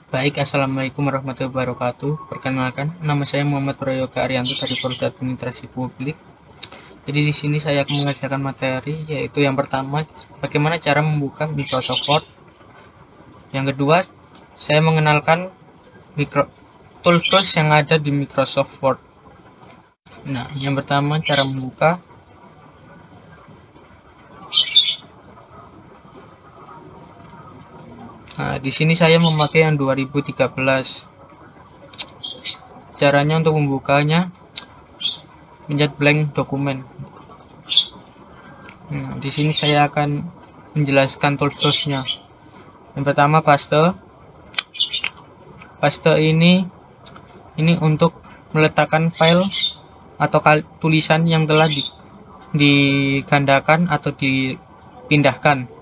Baik, assalamualaikum warahmatullahi wabarakatuh. Perkenalkan, nama saya Muhammad Prayoga Arianto dari Prodi Administrasi Publik. Jadi di sini saya akan mengajarkan materi, yaitu yang pertama, bagaimana cara membuka Microsoft Word. Yang kedua, saya mengenalkan tools yang ada di Microsoft Word. Nah, yang pertama cara membuka. Nah, di sini saya memakai yang 2013. Caranya untuk membukanya, pencet blank dokumen. Nah, di sini saya akan menjelaskan tools-toolsnya. Yang pertama paste. Paste ini untuk meletakkan file atau tulisan yang telah digandakan atau dipindahkan.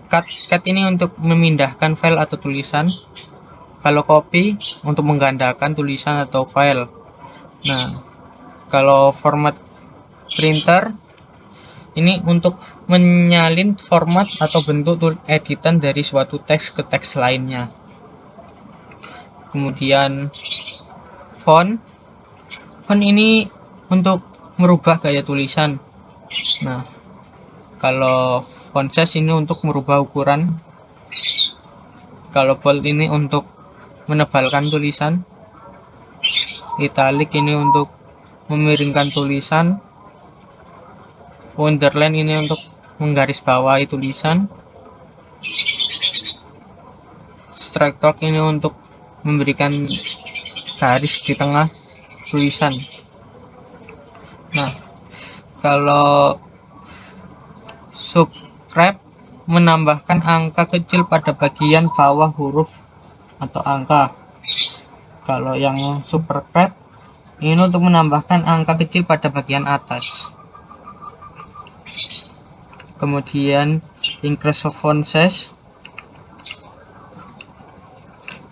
Cut ini untuk memindahkan file atau tulisan. Kalau copy untuk menggandakan tulisan atau file. Nah, kalau format printer ini untuk menyalin format atau bentuk editan dari suatu teks ke teks lainnya. Kemudian font ini untuk merubah gaya tulisan. Nah, kalau font size ini untuk merubah ukuran. Kalau bold ini untuk menebalkan tulisan. Italic ini untuk memiringkan tulisan. Underline ini untuk menggarisbawahi tulisan. Strike Torque ini untuk memberikan garis di tengah tulisan. Nah, kalau subscribe menambahkan angka kecil pada bagian bawah huruf atau angka. Kalau yang superscribe ini untuk menambahkan angka kecil pada bagian atas. Kemudian increase font size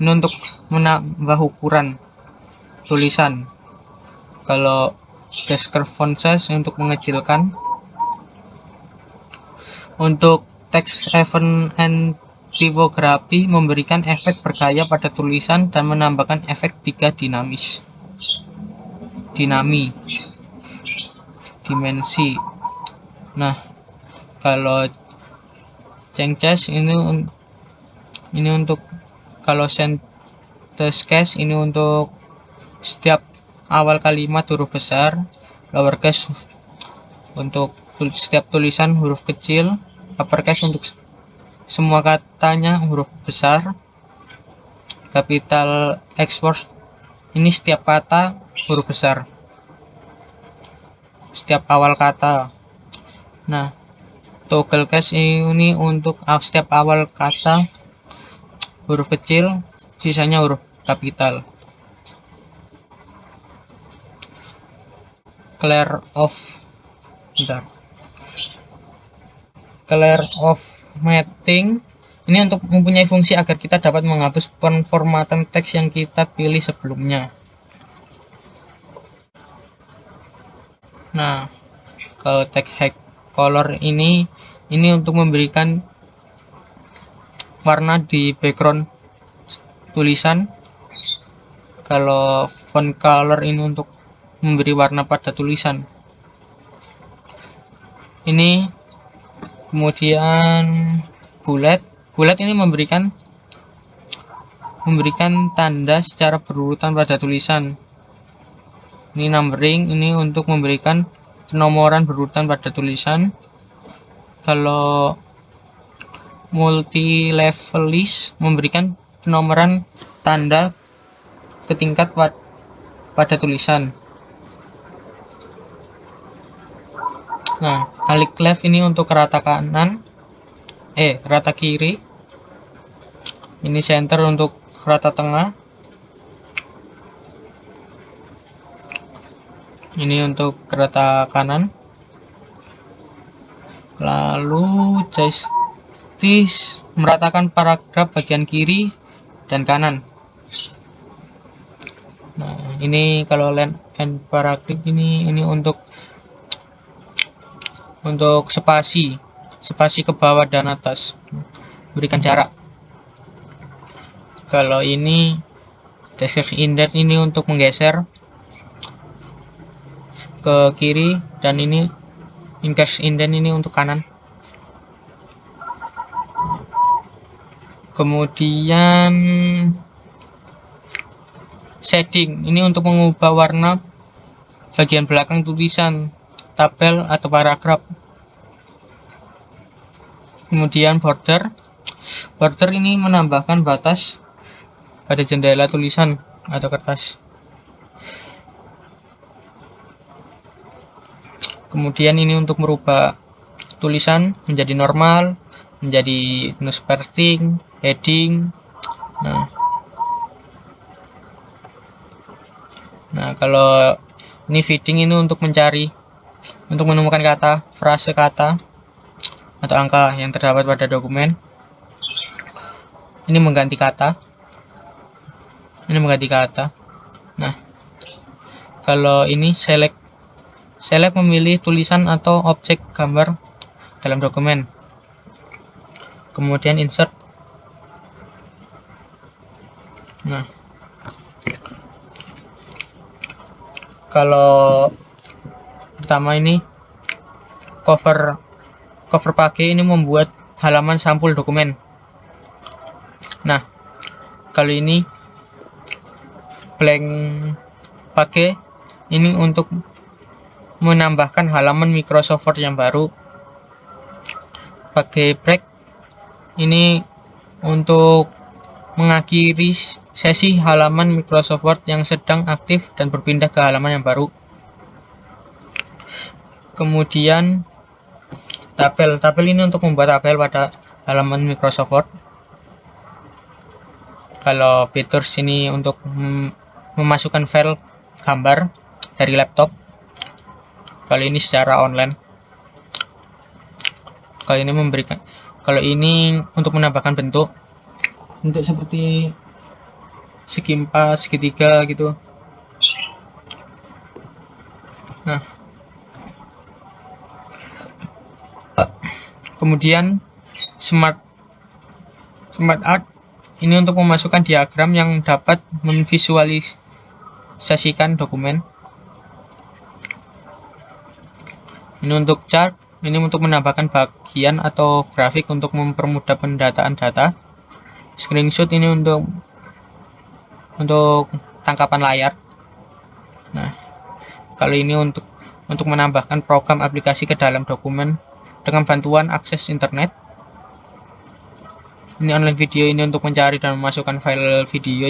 ini untuk menambah ukuran tulisan. Kalau decrease font size untuk mengecilkan. Untuk text event and typography memberikan efek bergaya pada tulisan dan menambahkan efek 3 dimensi. Nah, kalau changes ini untuk kalau sentence case ini untuk setiap awal kalimat huruf besar, lowercase untuk setiap tulisan huruf kecil, uppercase untuk semua katanya huruf besar, capital X words ini setiap kata huruf besar, setiap awal kata. Nah, toggle case ini untuk setiap awal kata huruf kecil, sisanya huruf kapital. Clear of mating ini untuk mempunyai fungsi agar kita dapat menghapus penformatan teks yang kita pilih sebelumnya. Nah, kalau tag hide color ini untuk memberikan warna di background tulisan. Kalau font color ini untuk memberi warna pada tulisan. Ini kemudian bullet ini memberikan tanda secara berurutan pada tulisan. Ini numbering ini untuk memberikan penomoran berurutan pada tulisan. Kalau multi level list memberikan penomoran tanda ke tingkat pada tulisan. Nah, aligned left ini untuk rata kanan, rata kiri. Ini center untuk rata tengah. Ini untuk rata kanan. Lalu justice meratakan paragraf bagian kiri dan kanan. Nah, ini kalau length and paragraph ini untuk spasi ke bawah dan atas. berikan jarak. Kalau ini text indent ini untuk menggeser ke kiri, dan ini text indent ini untuk kanan. Kemudian shading ini untuk mengubah warna bagian belakang tulisan, tabel atau paragraf. Kemudian border ini menambahkan batas pada jendela tulisan atau kertas. Kemudian ini untuk merubah tulisan menjadi normal, menjadi no spacing, heading. Nah, kalau ini fitting ini untuk menemukan kata, frase kata atau angka yang terdapat pada dokumen. Ini mengganti kata. Nah, kalau ini select memilih tulisan atau objek gambar dalam dokumen. Kemudian insert. Nah, kalau pertama ini cover pakai ini membuat halaman sampul dokumen. Nah, kalau ini blank pakai ini untuk menambahkan halaman Microsoft Word yang baru. Pakai break ini untuk mengakhiri sesi halaman Microsoft Word yang sedang aktif dan berpindah ke halaman yang baru. Kemudian tabel ini untuk membuat tabel pada halaman Microsoft Word. Kalau features ini untuk memasukkan file gambar dari laptop. Kalau ini secara online. Kalau ini untuk menambahkan bentuk seperti segi 4, segitiga gitu. Nah, kemudian smart art ini untuk memasukkan diagram yang dapat memvisualisasikan dokumen. Ini untuk chart, ini untuk menambahkan bagian atau grafik untuk mempermudah pendataan data. Screenshot ini untuk tangkapan layar. Nah, kalau ini untuk menambahkan program aplikasi ke dalam dokumen dengan bantuan akses internet. Ini online video ini untuk mencari dan memasukkan file video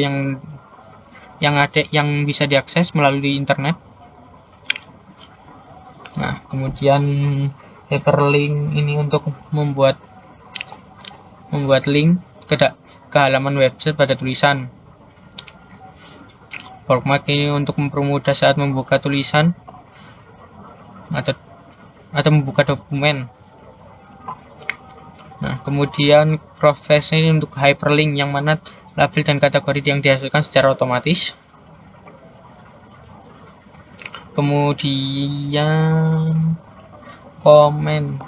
yang bisa diakses melalui internet. Nah, kemudian hyperlink ini untuk membuat link ke halaman website pada tulisan. Bookmark ini untuk mempermudah saat membuka tulisan atau membuka dokumen. Nah, kemudian cross-face ini untuk hyperlink yang mana label dan kategori yang dihasilkan secara otomatis. Kemudian komentar.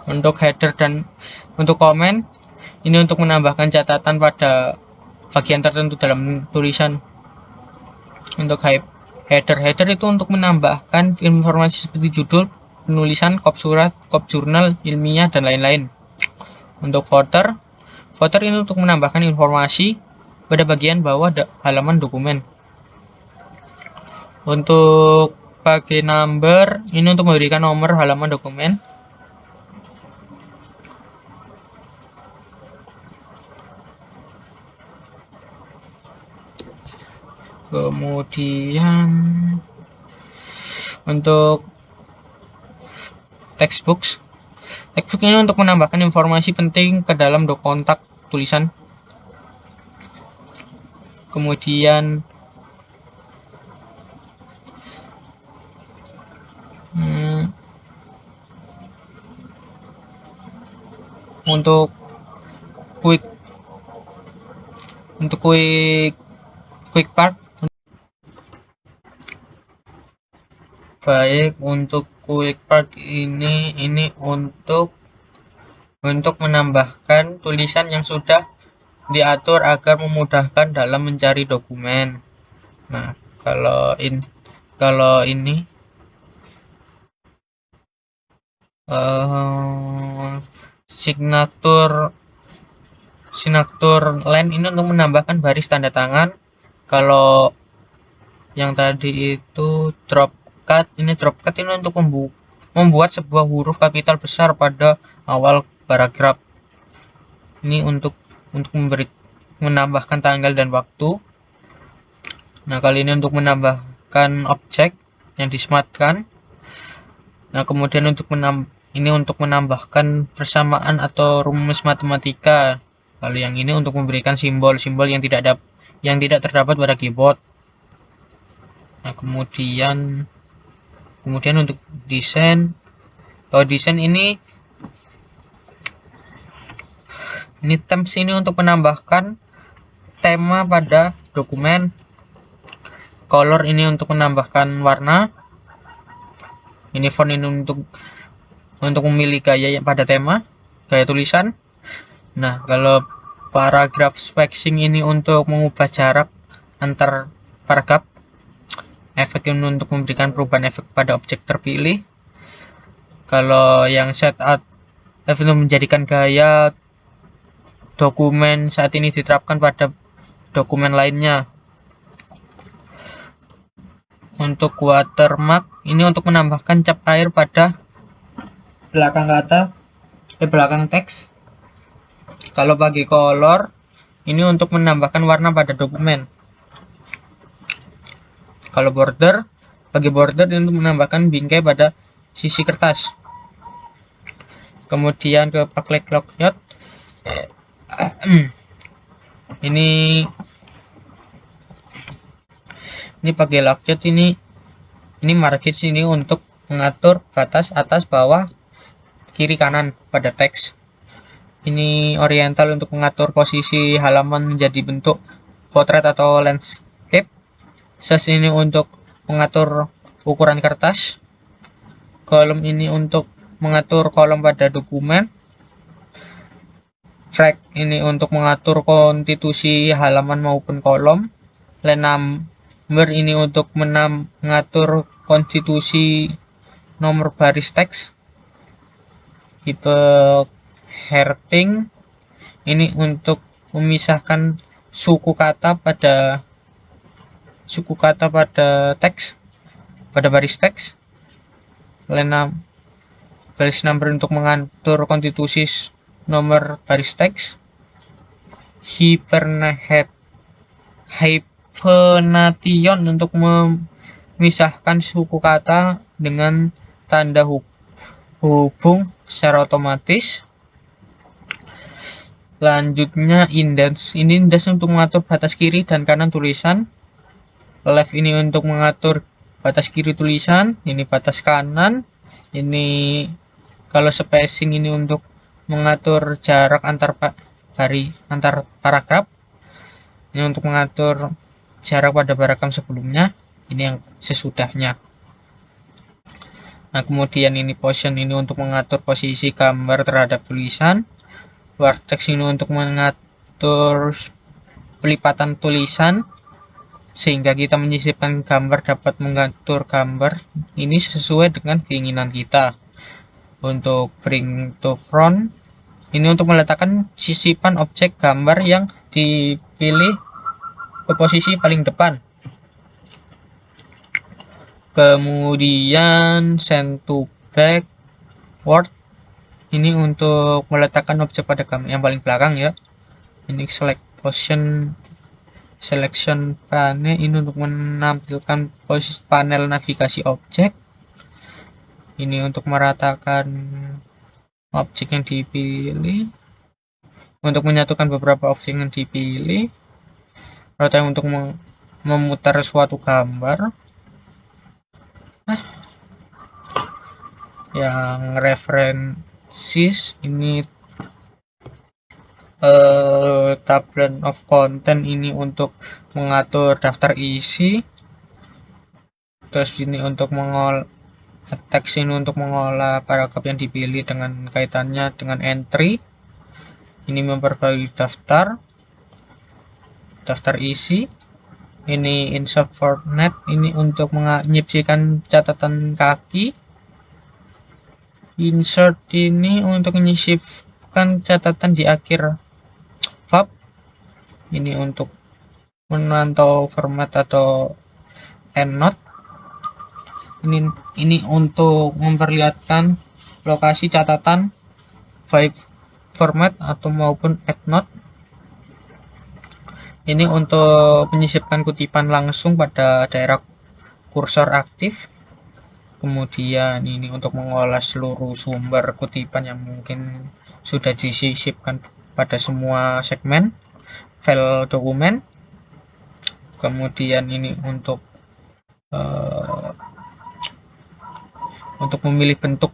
Untuk header dan untuk komen ini untuk menambahkan catatan pada bagian tertentu dalam tulisan. Untuk header itu untuk menambahkan informasi seperti judul, penulisan, kop surat, kop jurnal, ilmiah, dan lain-lain. Untuk footer ini untuk menambahkan informasi pada bagian bawah halaman dokumen. Untuk pakai number ini untuk memberikan nomor halaman dokumen. Kemudian untuk textbook ini untuk menambahkan informasi penting ke dalam kontak tulisan. Kemudian untuk quick part baik untuk quick part ini untuk menambahkan tulisan yang sudah diatur agar memudahkan dalam mencari dokumen. Nah, kalau ini signatur line ini untuk menambahkan baris tanda tangan. Kalau yang tadi itu drop cut ini untuk membuat sebuah huruf kapital besar pada awal paragraf. Ini untuk menambahkan tanggal dan waktu. Nah, kali ini untuk menambahkan objek yang disematkan. Nah, kemudian untuk menambahkan persamaan atau rumus matematika. Lalu yang ini untuk memberikan simbol-simbol yang tidak terdapat pada keyboard. Nah, kemudian untuk desain. Kalau desain ini themes ini untuk menambahkan tema pada dokumen. Color ini untuk menambahkan warna. Ini font ini untuk memilih gaya pada tema, gaya tulisan. Nah, kalau paragraph spacing ini untuk mengubah jarak antar paragraf. Efek ini untuk memberikan perubahan efek pada objek terpilih. Kalau yang setup itu menjadikan gaya dokumen saat ini diterapkan pada dokumen lainnya. Untuk watermark ini untuk menambahkan cap air pada belakang teks. Kalau bagi color ini untuk menambahkan warna pada dokumen. Kalau bagi border ini untuk menambahkan bingkai pada sisi kertas. Kemudian ke backlight locknote. ini pakai locknote ini margin ini untuk mengatur batas atas, bawah, kiri, kanan pada teks. Ini oriental untuk mengatur posisi halaman menjadi bentuk potret atau landscape. Size ini untuk mengatur ukuran kertas. Kolom ini untuk mengatur kolom pada dokumen. Frag ini untuk mengatur konstitusi halaman maupun kolom. Line number ini untuk mengatur konstitusi nomor baris teks. Tipe heading ini untuk memisahkan suku kata pada teks, pada baris teks. Baris number untuk mengatur konstitusi nomor baris teks. Hyphenation untuk memisahkan suku kata dengan tanda hubung secara otomatis. Lanjutnya indents. Ini indents untuk mengatur batas kiri dan kanan tulisan. Left ini untuk mengatur batas kiri tulisan, ini batas kanan. Ini kalau spacing ini untuk mengatur jarak antar paragraf. Ini untuk mengatur jarak pada paragraf sebelumnya, ini yang sesudahnya. Nah, kemudian ini position ini untuk mengatur posisi gambar terhadap tulisan. Vertex ini untuk mengatur pelipatan tulisan sehingga kita menyisipkan gambar dapat mengatur gambar ini sesuai dengan keinginan kita. Untuk bring to front ini untuk meletakkan sisipan objek gambar yang dipilih ke posisi paling depan. Kemudian send to backward ini untuk meletakkan objek pada gambar yang paling belakang ya. Ini select position selection panel ini untuk menampilkan posisi panel navigasi objek. Ini untuk meratakan objek yang dipilih, untuk menyatukan beberapa objek yang dipilih, atau untuk memutar suatu gambar. Yang references ini table of content ini untuk mengatur daftar isi. Terus ini untuk Teks ini untuk mengolah paragraf yang dipilih dengan kaitannya dengan entry. Ini memperbarui daftar isi. Ini insert format, ini untuk menyisipkan catatan kaki. Insert ini untuk menyisipkan catatan di akhir bab. Ini untuk memantau format atau endnote. Ini untuk memperlihatkan lokasi catatan baik format atau maupun endnote. Ini untuk menyisipkan kutipan langsung pada daerah kursor aktif. Kemudian ini untuk mengolah seluruh sumber kutipan yang mungkin sudah disisipkan pada semua segmen file dokumen. Kemudian ini untuk memilih bentuk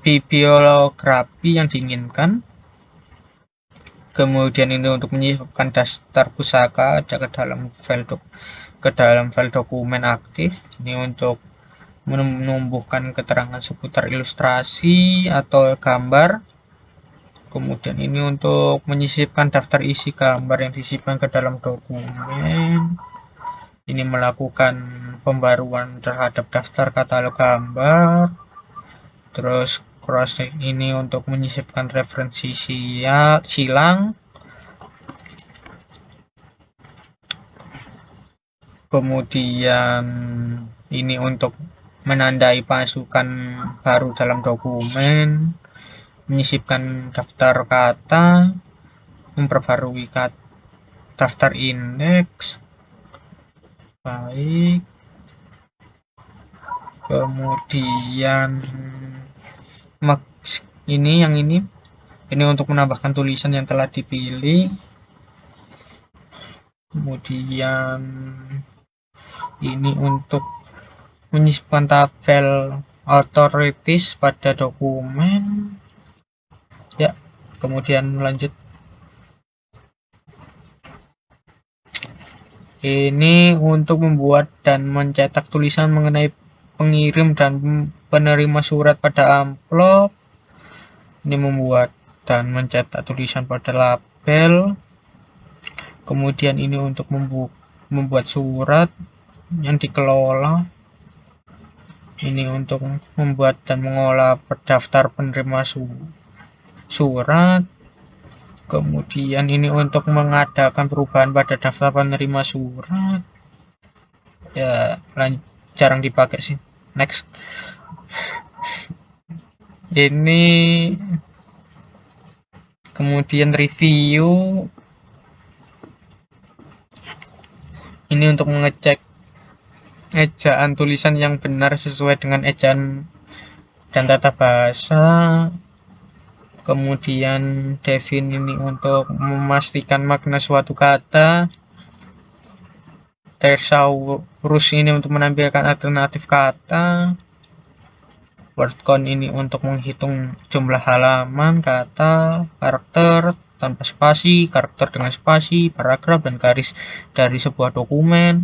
bibliografi yang diinginkan. Kemudian ini untuk menyisipkan daftar pusaka ke dalam file dokumen aktif. Ini untuk menumbuhkan keterangan seputar ilustrasi atau gambar. Kemudian ini untuk menyisipkan daftar isi gambar yang disisipkan ke dalam dokumen. Ini melakukan pembaruan terhadap daftar katalog gambar. Terus cross ini untuk menyisipkan referensi silang. Kemudian ini untuk menandai pasukan baru dalam dokumen, menyisipkan daftar kata, memperbarui daftar indeks. Baik. Kemudian ini untuk menambahkan tulisan yang telah dipilih. Kemudian ini untuk menyisipkan tabel authorities pada dokumen. Ya, kemudian lanjut. Ini untuk membuat dan mencetak tulisan mengenai pengirim dan penerima surat pada amplop. Ini membuat dan mencetak tulisan pada label. Kemudian ini untuk membuat surat yang dikelola. Ini untuk membuat dan mengolah daftar penerima surat. Kemudian ini untuk mengadakan perubahan pada daftar penerima surat. Ya, jarang dipakai sih. Next. Ini kemudian review. Ini untuk mengecek ejaan tulisan yang benar sesuai dengan ejaan dan tata bahasa. Kemudian define ini untuk memastikan makna suatu kata. Thesaurus ini untuk menampilkan alternatif kata. Word count ini untuk menghitung jumlah halaman, kata, karakter tanpa spasi, karakter dengan spasi, paragraf, dan garis dari sebuah dokumen.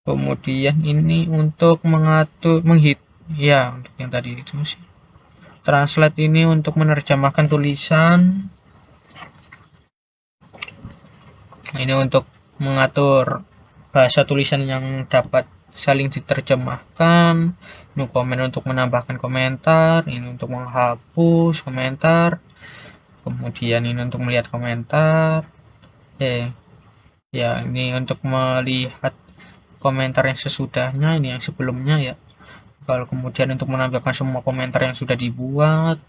Kemudian ini untuk mengatur, untuk yang tadi itu sih. Translate ini untuk menerjemahkan tulisan. Ini untuk mengatur bahasa tulisan yang dapat saling diterjemahkan. Ini komen untuk menambahkan komentar. Ini untuk menghapus komentar. Kemudian ini untuk melihat komentar. Ya, ini untuk melihat komentar yang sesudahnya. Ini yang sebelumnya ya. Kalau kemudian untuk menampilkan semua komentar yang sudah dibuat.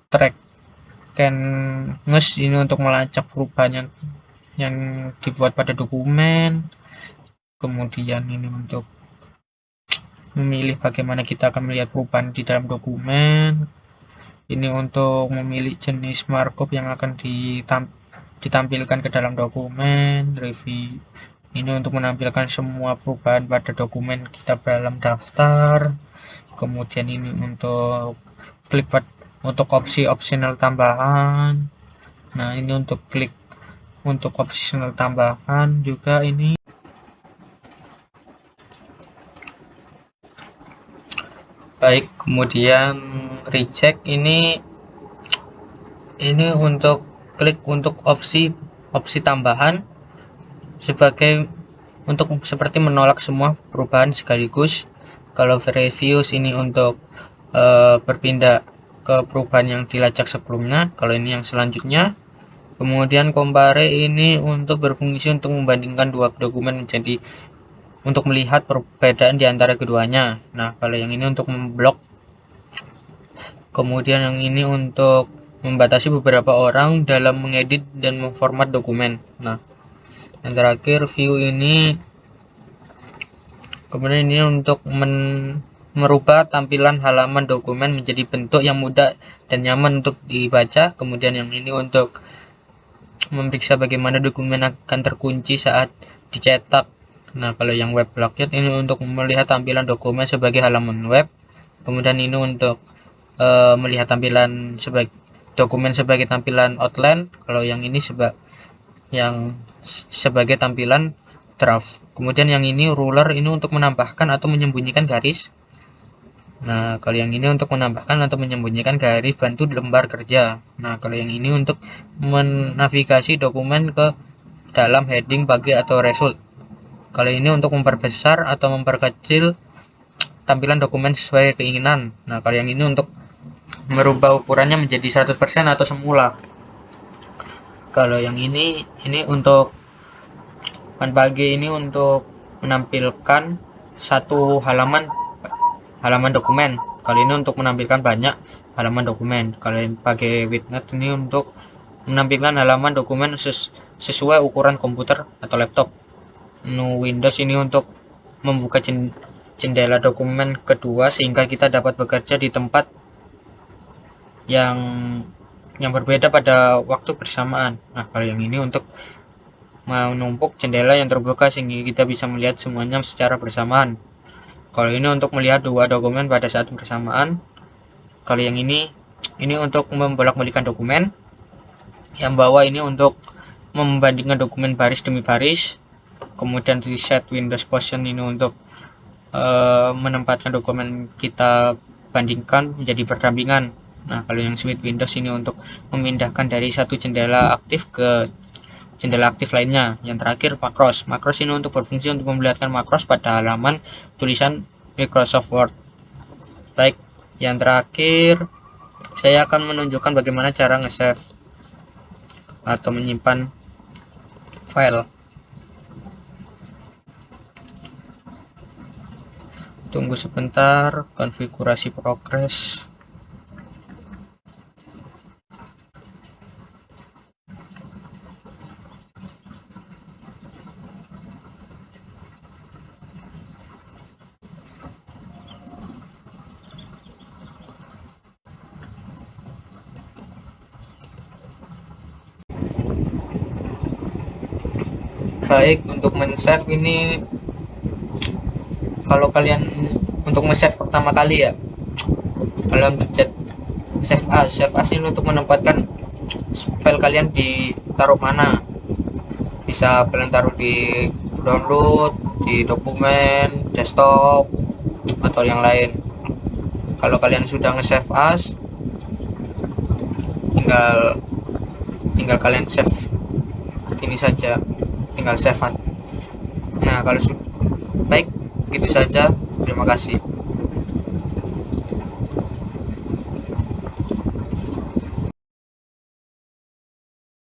Track ini untuk melacak perubahan yang dibuat pada dokumen. Kemudian ini untuk memilih bagaimana kita akan melihat perubahan di dalam dokumen. Ini untuk memilih jenis markup yang akan ditampilkan ke dalam dokumen. Review ini untuk menampilkan semua perubahan pada dokumen kita dalam daftar. Kemudian ini untuk klik untuk opsi opsional tambahan. Nah, ini untuk klik untuk opsional tambahan juga ini. Baik, kemudian reject ini untuk klik untuk opsi tambahan sebagai untuk seperti menolak semua perubahan sekaligus. Kalau previous ini untuk berpindah ke perubahan yang dilacak sebelumnya. Kalau ini yang selanjutnya. Kemudian compare ini untuk berfungsi untuk membandingkan dua dokumen menjadi untuk melihat perbedaan di antara keduanya. Nah, kalau yang ini untuk memblok. Kemudian yang ini untuk membatasi beberapa orang dalam mengedit dan memformat dokumen. Nah, yang terakhir view ini, kemudian ini untuk merubah tampilan halaman dokumen menjadi bentuk yang mudah dan nyaman untuk dibaca. Kemudian yang ini untuk memeriksa bagaimana dokumen akan terkunci saat dicetak. Nah, kalau yang web blocklet ini untuk melihat tampilan dokumen sebagai halaman web. Kemudian ini untuk melihat tampilan sebagai dokumen sebagai tampilan outline. Kalau yang ini sebagai tampilan draft. Kemudian yang ini ruler ini untuk menambahkan atau menyembunyikan garis. Nah, kalau yang ini untuk menambahkan atau menyembunyikan garis bantu di lembar kerja. Nah, kalau yang ini untuk menavigasi dokumen ke dalam heading, bagi atau result. Kalau ini untuk memperbesar atau memperkecil tampilan dokumen sesuai keinginan. Nah, kalau yang ini untuk merubah ukurannya menjadi 100% atau semula. Kalau yang ini untuk bagi ini untuk menampilkan satu halaman dokumen. Kalau ini untuk menampilkan banyak halaman dokumen. Kalau yang pakai widget ini untuk menampilkan halaman dokumen sesuai ukuran komputer atau laptop. Menu Windows ini untuk membuka jendela dokumen kedua sehingga kita dapat bekerja di tempat yang berbeda pada waktu bersamaan. Nah, kalau yang ini untuk menumpuk jendela yang terbuka sehingga kita bisa melihat semuanya secara bersamaan. Kalau ini untuk melihat dua dokumen pada saat bersamaan. Kalau yang ini untuk membolak-balikan dokumen. Yang bawah ini untuk membandingkan dokumen baris demi baris. Kemudian reset Windows Position ini untuk menempatkan dokumen kita bandingkan menjadi berdampingan. Nah, kalau yang switch Windows ini untuk memindahkan dari satu jendela aktif ke jendela aktif lainnya. Yang terakhir makros. Makros ini untuk berfungsi untuk memperlihatkan makros pada halaman tulisan Microsoft Word. Baik, yang terakhir saya akan menunjukkan bagaimana cara nge-save atau menyimpan file. Tunggu sebentar, konfigurasi progres. Baik, untuk men-save ini kalau kalian untuk nge-save pertama kali ya, kalian pencet save as ini untuk menempatkan file kalian ditaruh mana. Bisa kalian taruh di download, di dokumen, desktop, atau yang lain. Kalau kalian sudah nge-save as, tinggal kalian save ini saja, tinggal save as. Nah, kalau baik, gitu saja. Terima kasih.